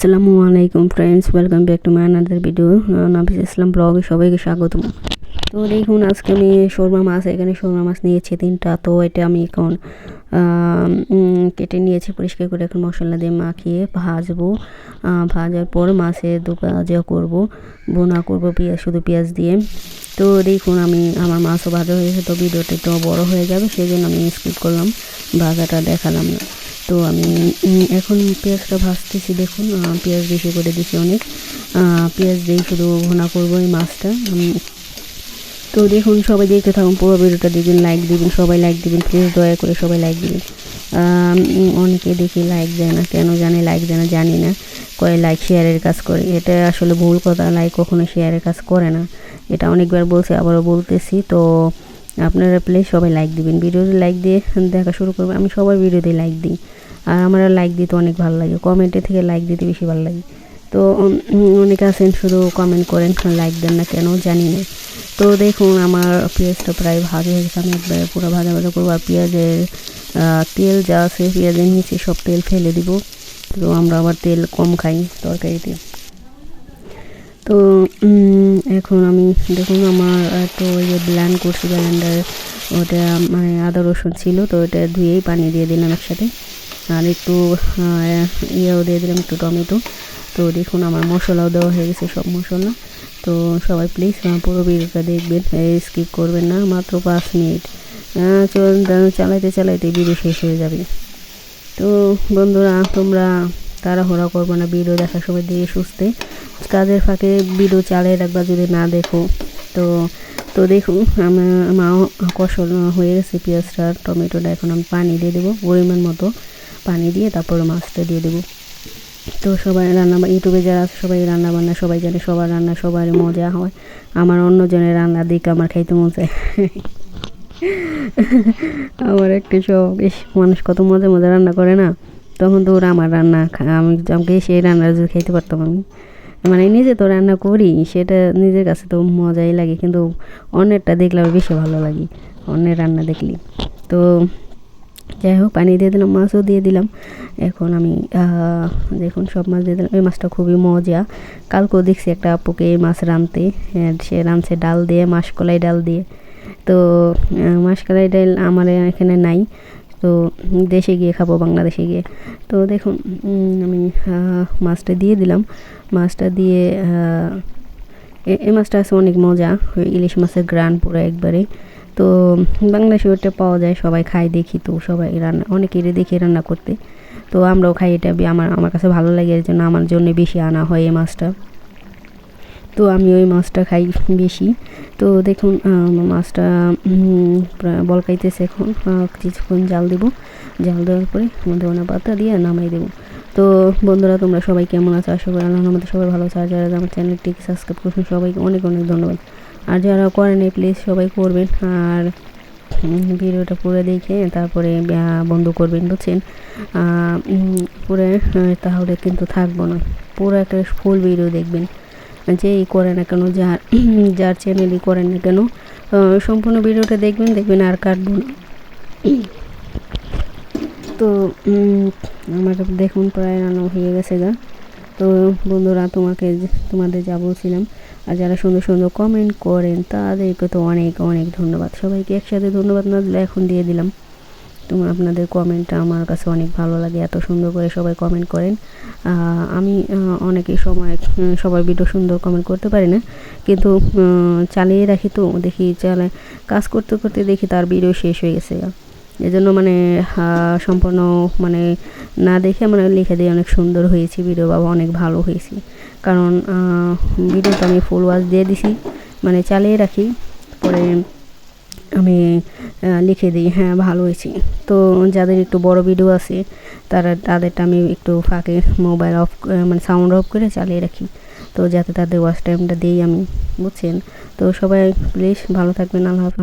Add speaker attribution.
Speaker 1: আসসালামু আলাইকুম friends, welcome back to my another video. Nafisa Islam ব্লগে সবাইকে স্বাগতম। তো দেখুন, আজকে আমি শোরমা মাছ, এখানে শোরমা মাছ নিয়েছি 3টা। তো এটা আমি এখন কেটে নিয়েছি পরিষ্কার করে। এখন মশলা দিয়ে মাখিয়ে ভাজবো। ভাজার পর মাছের দুপাজা করবো, বোনা করবো শুধু পেঁয়াজ দিয়ে। তো দেখুন, আমার মাছও ভাজা হয়ে গেছে। তো ভিডিওটা একটু বড় হয়ে যাবে, সেই জন্য আমি স্কিপ করলাম, ভাজাটা দেখালাম না। তো আমি এখন পেঁয়াজটা ভাজতেছি। দেখুন, পেঁয়াজ বেশি করে দিছি অনেক। পেঁয়াজ দিয়ে শুধু ভুনা করবো এই মাছটা। তো দেখুন, সবাই দেখতে থাকুন, পুরো ভিডিওটা দেখবেন, লাইক দিবেন, সবাই লাইক দিবেন প্লিজ, দয়া করে সবাই লাইক দিবেন। অনেকে দেখি লাইক দেয় না, কেন জানি লাইক দেয় না, জানি না। কয় লাইক শেয়ারের কাজ করে, এটা আসলে ভুল কথা। লাইক কখনো শেয়ারের কাজ করে না, এটা অনেকবার বলছি, আবারও বলতেছি। তো আপনারা প্লিজ সবাই লাইক দিবেন, ভিডিওতে লাইক দিয়ে দেখা শুরু করবেন। আমি সবার ভিডিওতে লাইক দিই, আর আমার লাইক দিতে অনেক ভালো লাগে, কমেন্টে থেকে লাইক দিতে বেশি ভালো লাগে। তো অনেকে আছেন শুধু কমেন্ট করেন, লাইক দেন না কেন জানি না। তো দেখুন, আমার পেঁয়াজটা প্রায় ভাজা হয়ে গেছে। আমি একবার পুরো ভাজা করবো। আর পেঁয়াজের তেল যা আছে, পেঁয়াজের নিচে সব তেল ফেলে দিব। তো আমরা আবার তেল কম খাই তরকারিতে। তো এখন আমি দেখুন, আমার তো ওই যে ব্ল্যান্ড করছি, ব্লেন্ডার, ওটা মানে আদা রসুন ছিল, তো ওটা ধুয়েই পানি দিয়ে দিলাম একসাথে। আর একটু ইয়েও দিয়ে দিলাম, একটু টমেটো। তো দেখুন, আমার মশলাও দেওয়া হয়ে গেছে, সব মশলা। তো সবাই প্লিজ পুরো ভিডিওটা দেখবেন, স্কিপ করবেন না। মাত্র 5 মিনিট চালাইতে চালাইতে ভিডিও শেষ হয়ে যাবে। তো বন্ধুরা, তোমরা তাড়াহুড়া করবো না, ভিডিও দেখার সময় দিয়ে সুস্থে, কাজের ফাঁকে ভিডিও চালিয়ে রাখবা যদি না দেখো। তো দেখুন, আমার কষল হয়ে গেছে পেঁয়াজটা, টমেটোটা। এখন আমি পানি দিয়ে দেবো, পরিমাণ মতো পানি দিয়ে তারপরে মাছটা দিয়ে দেবো। তো সবাই ইউটিউবে যারা আছে সবাই রান্না বান্না সবাই জানে, সবার রান্না সবার মজা হয়। আমার অন্যজনের রান্না দেখে আমার খাইতে মন চায়। আমার একটু শখ, মানুষ কত মজা মজা রান্না করে না, তখন তো ওরা আমার রান্না আমাকে সেই রান্না যদি খাইতে পারতাম আমি। মানে নিজে তো রান্না করি, সেটা নিজের কাছে তো মজাই লাগে, কিন্তু অন্যেরটা দেখলে আমার বেশি ভালো লাগে, অন্যের রান্না দেখলি। তো যাই হোক, পানি দিয়ে দিলাম, মাছও দিয়ে দিলাম। এখন আমি দেখুন সব মাছ দিয়ে দিলাম। এই মাছটা খুবই মজা। কালকেও দেখছি একটা আপুকে এই মাছ রাঁধতে, সে রাঁধছে ডাল দিয়ে, মাসকলাই ডাল দিয়ে। তো মাসকলাই ডাল আমার এখানে নাই, তো দেশে গিয়ে খাবো, বাংলাদেশে গিয়ে। তো দেখুন, আমি মাছটা দিয়ে দিলাম। মাছটা দিয়ে এই মাছটা আছে অনেক মজা, ইলিশ মাছের গ্রান পুরো একবারে। তো বাংলাদেশে ওটা পাওয়া যায়, সবাই খায় দেখি। তো সবাই রান্না, অনেকেরই দেখি রান্না করতে। তো আমরাও খাই, এটা আমার কাছে ভালো লাগে, এর জন্য আমার জন্য বেশি আনা হয় এই মাছটা। তো আমি ওই মাছটা খাই বেশি। তো দেখুন, মাছটা বলকাইতেছে। এখন কিছুক্ষণ জাল দেবো, জাল দেওয়ার পরে ধনে পাতা দিয়ে নামাই দেবো। তো বন্ধুরা, তোমরা সবাই কেমন আছো? আশা করি আল্লাহর রহমতে সবাই ভালো আছে। আর যারা আমার চ্যানেলটিকে সাবস্ক্রাইব করছেন সবাইকে অনেক অনেক ধন্যবাদ। আর যারা করেন প্লিজ সবাই করবেন, আর ভিডিওটা পুরো দেখে তারপরে বন্ধ করবেন, বুঝছেন? পুরো তাহলে কিন্তু থাকবো না, পুরো একটা ফুল ভিডিও দেখবেন, যেই করে না কেন, যার চ্যানেলই করেন না কেন, সম্পূর্ণ ভিডিওটা দেখবেন আর কাটবো না। তো আমার দেখুন প্রায় রান্না হয়ে গেছে গা। তো বন্ধুরা, তোমাদের যা বলছিলাম, আর যারা সুন্দর সুন্দর কমেন্ট করেন তাদেরকে তো অনেক অনেক ধন্যবাদ। সবাইকে একসাথে ধন্যবাদ না দিলে এখন দিয়ে দিলাম। আপনাদের কমেন্টটা আমার কাছে অনেক ভালো লাগে, এত সুন্দর করে সবাই কমেন্ট করেন। আমি অনেকের সময় সবার ভিডিও সুন্দর কমেন্ট করতে পারি না, কিন্তু চালিয়ে রাখি। তো দেখি কাজ করতে করতে দেখি তার ভিডিও শেষ হয়ে গেছে। এজন্য মানে সম্পূর্ণ মানে না দেখে মানে লিখে দিয়ে অনেক সুন্দর হয়েছে ভিডিও, বাবা অনেক ভালো হয়েছে। কারণ ভিডিওটা আমি ফুল ওয়াচ দিয়ে দিছি, মানে চালিয়ে রাখি, পরে আমি লিখে দিই হ্যাঁ ভালো হয়েছে। তো যাদের একটু বড় ভিডিও আছে তাদেরটা আমি একটু ফাঁকে মোবাইল অফ, মানে সাউন্ড অফ করে চালিয়ে রাখি, তো যাতে তাদের ওয়াচ টাইমটা দিই আমি, বুঝছেন? তো সবাই প্লিজ ভালো থাকবেন, আল্লাহ হাফেজ।